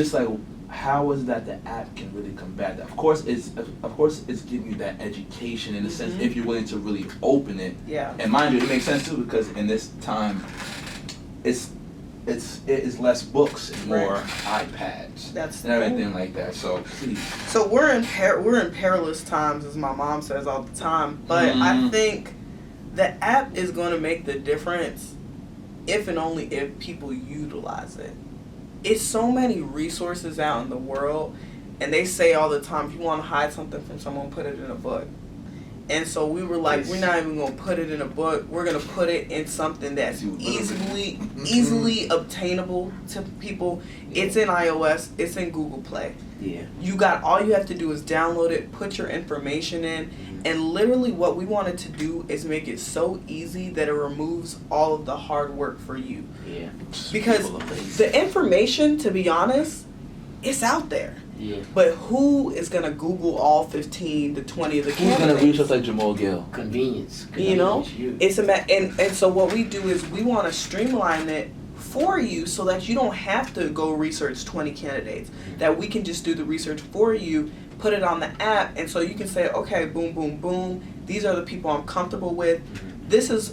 Just like, how is that the app can really combat that? Of course, it's giving you that education in a sense if you're willing to really open it. Yeah. And mind you, it makes sense too because in this time, it is less books and more iPads and everything like that. So please. So we're in perilous times, as my mom says all the time. But I think the app is going to make the difference if and only if people utilize it. It's so many resources out in the world, and they say all the time, if you want to hide something from someone, put it in a book. And so we were like, we're not even going to put it in a book. We're going to put it in something that's easily obtainable to people. It's in iOS. It's in Google Play. Yeah. All you have to do is download it, put your information in, and literally what we wanted to do is make it so easy that it removes all of the hard work for you. Yeah. Because the information, to be honest, it's out there. Yeah. But who is going to Google all 15 to 20 of the candidates? Who's going to reach us like Jamal Gill? Convenience. You know? And so what we do is we want to streamline it for you so that you don't have to go research 20 candidates. That we can just do the research for you, put it on the app, and so you can say, okay, boom, boom, boom, these are the people I'm comfortable with.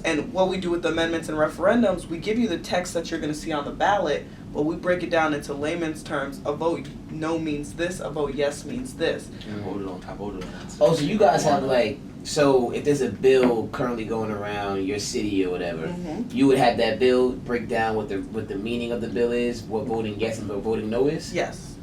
And what we do with the amendments and referendums, we give you the text that you're going to see on the ballot, but we break it down into layman's terms. A vote no means this, a vote yes means this. Voted on top, voted on that. Oh, so you guys have so if there's a bill currently going around your city or whatever, you would have that bill break down what the meaning of the bill is, what voting yes and what voting no is? Yes.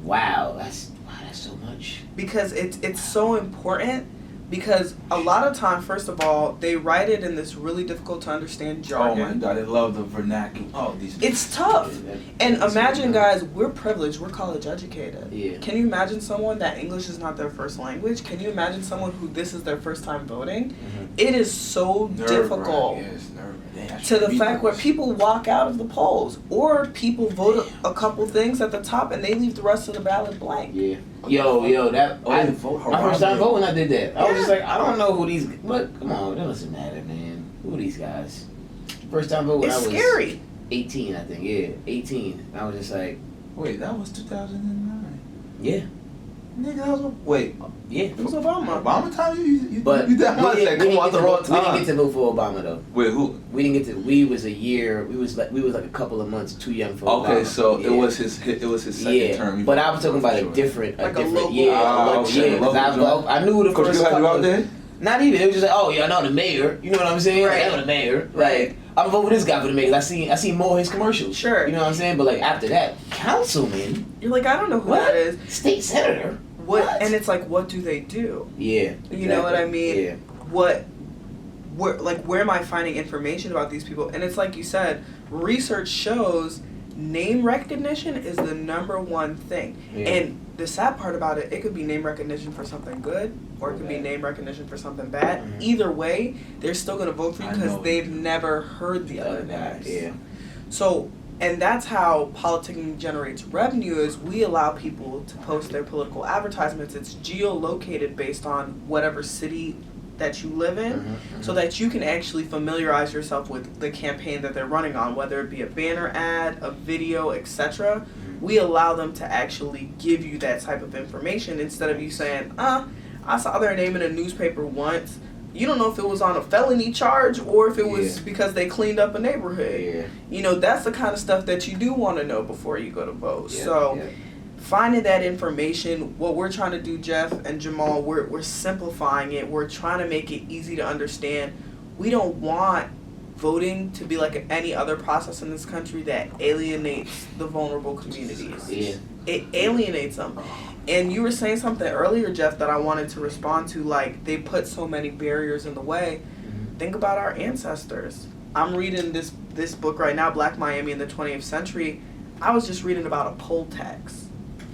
Wow, that's so much. Because it's so important. Because a lot of time, first of all, they write it in this really difficult to understand jargon. Oh my God, they love the vernacular. Oh, it's tough. And imagine, guys, we're privileged. We're college educated. Yeah. Can you imagine someone that English is not their first language? Can you imagine someone who this is their first time voting? It is so difficult. To the fact where people walk out of the polls, or people vote a couple things at the top and they leave the rest of the ballot blank. Yeah. My first time voting, I did that. I was just like, I don't know who these. But come on, it doesn't matter, man. Who are these guys? First time voting, I was scary. 18, I think. Yeah, 18. I was just like, wait, that was 2009. Yeah. Nigga, that was yeah. It was Obama. Obama time? You that much like come out the wrong time. We didn't get to vote for Obama though. Wait, who? We didn't get to. We was like a couple of months too young for Obama. Okay, so it was his second term. But I was talking about a different. I knew the first couple. You out there? Not even. It was just like, oh yeah, I know the mayor. You know what I'm saying? Right. I know the mayor. Like, I'm voting for this guy for the mayor. I seen more of his commercials. Sure. You know what I'm saying? But like after that, councilman. You're like, I don't know who that is. State senator. What? And it's like, what do they do? Yeah. Exactly. You know what I mean? Yeah. Where am I finding information about these people? And it's like you said, research shows name recognition is the number one thing. Yeah. And the sad part about it could be name recognition for something good, or it could be name recognition for something bad. Either way, they're still going to vote for you because they've never heard the other names. Yeah. So, and that's how politicking generates revenue, is we allow people to post their political advertisements. It's geolocated based on whatever city that you live in, so that you can actually familiarize yourself with the campaign that they're running on, whether it be a banner ad, a video, etc. We allow them to actually give you that type of information instead of you saying, I saw their name in a newspaper once. You don't know if it was on a felony charge or if it was because they cleaned up a neighborhood. Yeah. You know, that's the kind of stuff that you do want to know before you go to vote. Finding that information, what we're trying to do, Jeff and Jamal, we're simplifying it. We're trying to make it easy to understand. We don't want voting to be like any other process in this country that alienates the vulnerable communities. Yeah. It alienates them. And you were saying something earlier, Jeff, that I wanted to respond to, like, they put so many barriers in the way. Think about our ancestors. I'm reading this book right now, Black Miami in the 20th Century. I was just reading about a poll tax.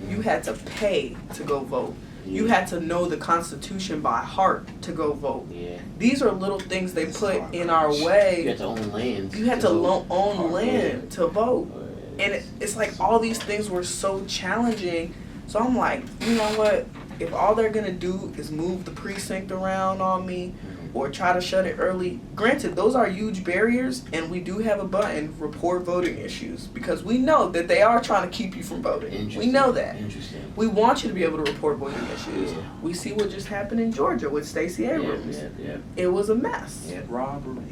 You had to pay to go vote. You had to know the Constitution by heart to go vote. Yeah. These are little things they put in our way. You had to own land. You had to own land to vote. And it's like all these things were so challenging. So I'm like, you know what? If all they're going to do is move the precinct around on me, or try to shut it early. Granted, those are huge barriers, and we do have a button, report voting issues, because we know that they are trying to keep you from voting. We know that. Interesting. We want you to be able to report voting issues. Yeah. We see what just happened in Georgia with Stacey Abrams. Yeah. It was a mess. Yeah. Robbery.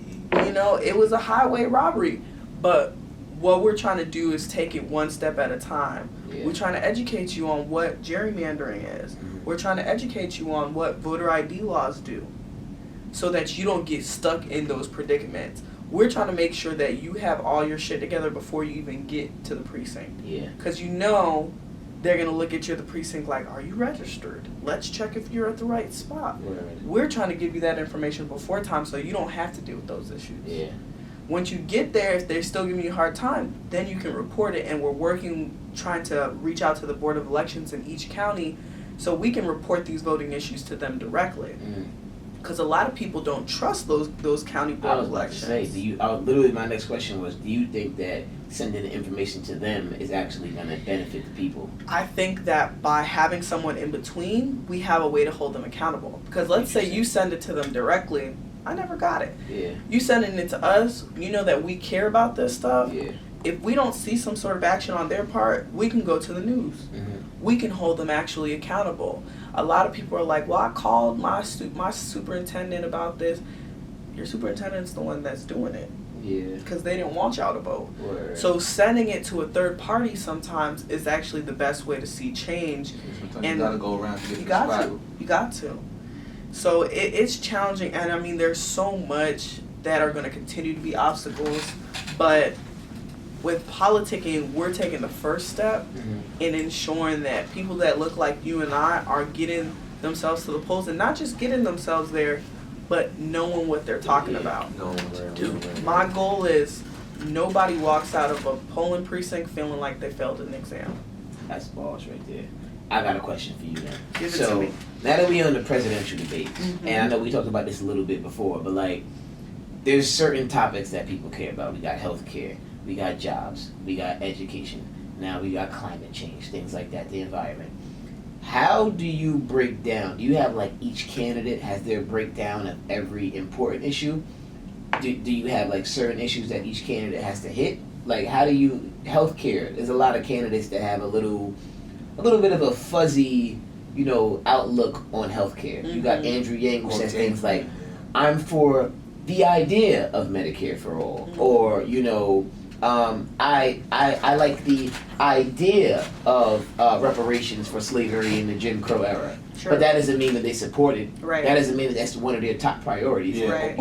You know, it was a highway robbery. But what we're trying to do is take it one step at a time. Yeah. We're trying to educate you on what gerrymandering is. Mm-hmm. We're trying to educate you on what voter ID laws do, so that you don't get stuck in those predicaments. We're trying to make sure that you have all your shit together before you even get to the precinct. Yeah. Because you know they're going to look at you at the precinct like, are you registered? Let's check if you're at the right spot. Right. We're trying to give you that information before time so you don't have to deal with those issues. Yeah. Once you get there, if they're still giving you a hard time, then you can report it, and we're working, trying to reach out to the Board of Elections in each county so we can report these voting issues to them directly. Because a lot of people don't trust those county board of elections. I was about to say, literally my next question was, do you think that sending the information to them is actually going to benefit the people? I think that by having someone in between, we have a way to hold them accountable. Because let's say you send it to them directly, I never got it. Yeah. You sending it to us, you know that we care about this stuff. Yeah. If we don't see some sort of action on their part, we can go to the news. We can hold them actually accountable. A lot of people are like, well, I called my superintendent about this. Your superintendent's the one that's doing it. Yeah. Because they didn't want y'all to vote. Word. So sending it to a third party sometimes is actually the best way to see change. Sometimes you gotta go around to get You the got spot. to. You got to. So it's challenging, and I mean, there's so much that are going to continue to be obstacles, but with politicking, we're taking the first step in ensuring that people that look like you and I are getting themselves to the polls, and not just getting themselves there, but knowing what they're talking about. My goal is nobody walks out of a polling precinct feeling like they failed an exam. That's balls right there. I got a question for you then. Give it to me. Now that we're on the presidential debates, and I know we talked about this a little bit before, but like, there's certain topics that people care about. We got healthcare, we got jobs, we got education, now we got climate change, things like that, the environment. How do you break down? Do you have like each candidate has their breakdown of every important issue? Do you have like certain issues that each candidate has to hit? Like, how do you, healthcare, there's a lot of candidates that have a little bit of a fuzzy, outlook on healthcare. You got Andrew Yang who says things like, I'm for the idea of Medicare for all, or I like the idea of reparations for slavery in the Jim Crow era. Sure. But that doesn't mean that they support it. Right. That doesn't mean that that's one of their top priorities. Yeah. Right.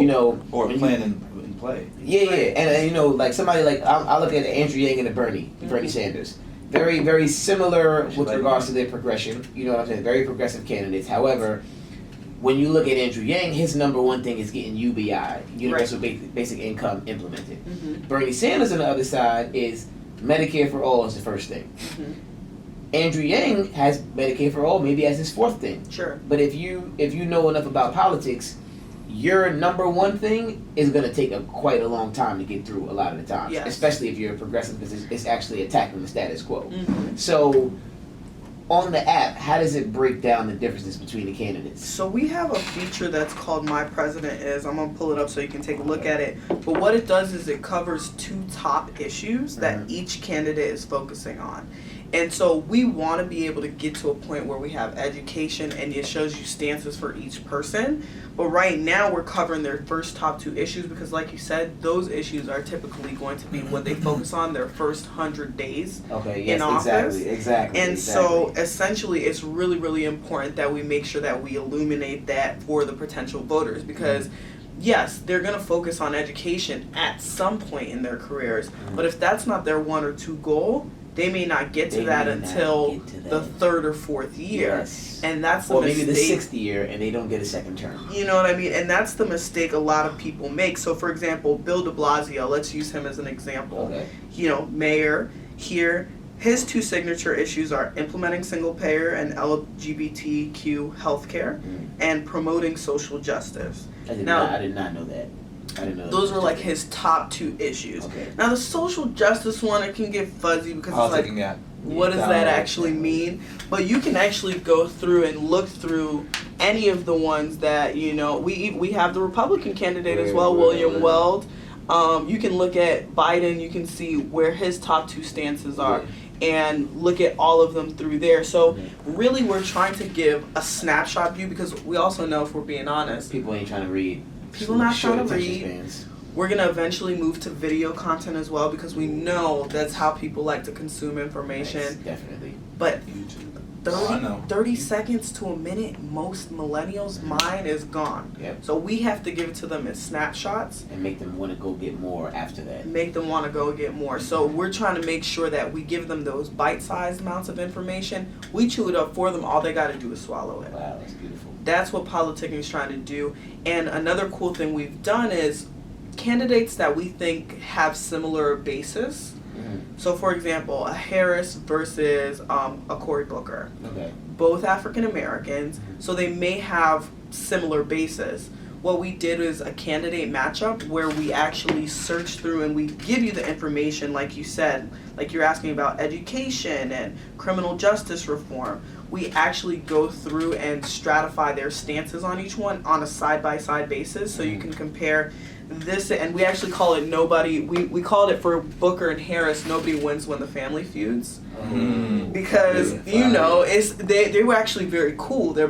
Or plan and play. Yeah, and like somebody like I look at Andrew Yang and Bernie Sanders. Very, very similar with regards to their progression. You know what I'm saying? Very progressive candidates. However, when you look at Andrew Yang, his number one thing is getting UBI, Universal Basic Income, implemented. Bernie Sanders on the other side is Medicare for all is the first thing. Andrew Yang has Medicare for all maybe as his fourth thing. Sure. But if you know enough about politics, your number one thing is going to take quite a long time to get through a lot of the times, Yes. especially if you're a progressive, because it's actually attacking the status quo. So on the app, how does it break down the differences between the candidates? So we have a feature that's called My President Is. I'm going to pull it up so you can take a look at it. But what it does is it covers 2 top issues that each candidate is focusing on. And so we want to be able to get to a point where we have education and it shows you stances for each person. But right now we're covering their first top 2 issues because like you said, those issues are typically going to be what they focus on their first 100 days in office. Exactly. And so essentially it's really, really important that we make sure that we illuminate that for the potential voters because yes, they're going to focus on education at some point in their careers. But if that's not their 1 or 2 goal, they may not get to that until the 3rd or 4th year. Yes. And that's the or mistake. Maybe the 6th year and they don't get a second term. You know what I mean? And that's the mistake a lot of people make. So for example, Bill de Blasio, let's use him as an example. Okay. Mayor here, his 2 signature issues are implementing single payer and LGBTQ healthcare and promoting social justice. I did not know that. I didn't know those were like his top 2 issues. Okay. Now the social justice one, it can get fuzzy because it's like, App. what does that actually mean? But you can actually go through and look through any of the ones that, you know, we have the Republican candidate as well, William Weld. You can look at Biden, you can see where his top 2 stances are. And look at all of them through there. So really we're trying to give a snapshot view, because we also know, if we're being honest, people ain't trying to read. People not trying to read. Spans. We're going to eventually move to video content as well, because we know that's how people like to consume information. Yes, definitely. But YouTube. 30 seconds to a minute, most millennials' mind is gone. Yep. So we have to give it to them in snapshots. And make them want to go get more after that. Make them want to go get more. So we're trying to make sure that we give them those bite-sized amounts of information. We chew it up for them. All they got to do is swallow it. Wow, that's beautiful. That's what politicking is trying to do. And another cool thing we've done is candidates that we think have similar bases. So, for example, a Harris versus a Cory Booker. Okay. Both African Americans, so they may have similar bases. What we did is a candidate matchup where we actually search through and we give you the information, like you said, like you're asking about education and criminal justice reform. We actually go through and stratify their stances on each one on a side-by-side basis, so you can compare this, and we actually call it we called it for Booker and Harris, nobody wins when the family feuds. Because, you know, they were actually very cool. They're